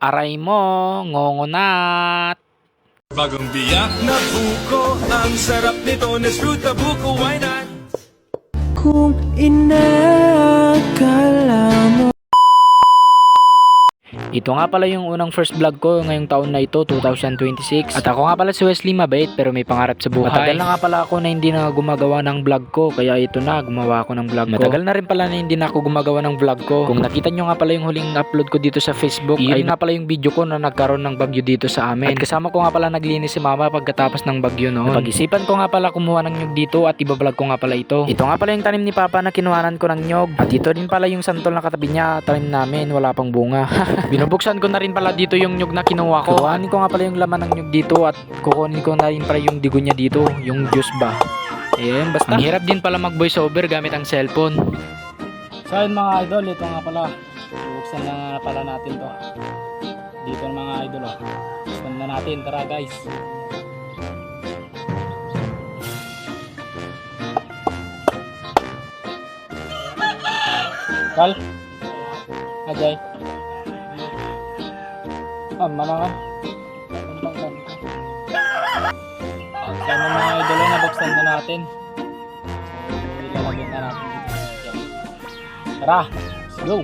Aray mo, ngongonat. Bagong biyak na buko, ang sarap nito na fruit na buko, why not? Kung inakala mo. Ito nga pala yung unang first vlog ko ngayong taon na ito, 2026. At ako nga pala si Wesley, mabait pero may pangarap sa buhay. Matagal na nga pala ako na hindi na gumagawa ng vlog ko, kaya ito na, gumawa ako ng vlog ko. Matagal na rin pala na hindi na ako gumagawa ng vlog ko. Kung nakita nyo nga pala yung huling upload ko dito sa Facebook, ay nga pala yung video ko na nagkaroon ng bagyo dito sa amin. At kasama ko nga pala naglinis si mama pagkatapos ng bagyo noon. Napag-isipan ko nga pala kumuha ng nyug dito at ibablog ko nga pala ito. Ito nga pala yung tanim ni Papa na kinuhanan ko ng nyog. At ito din pala yung santol na katabi niya, tanim namin, wala pang bunga. Binubuksan ko na rin pala dito yung nyug na kinuha ko. Kuhanin ko nga pala yung laman ng nyug dito at kukunin ko na rin pala yung digo niya dito, yung juice ba. Ayan, basta. Ang hirap din pala mag voice over gamit ang cellphone. So ayun mga idol, ito nga pala. Buksan na nga pala natin to. Dito mga idol, oh. Buksan na natin, tara guys. Kal? Ajay. Manangan. Yan ang mga idol na nabuksan na natin. So, ilalagyan na natin dito. Tara, let's go!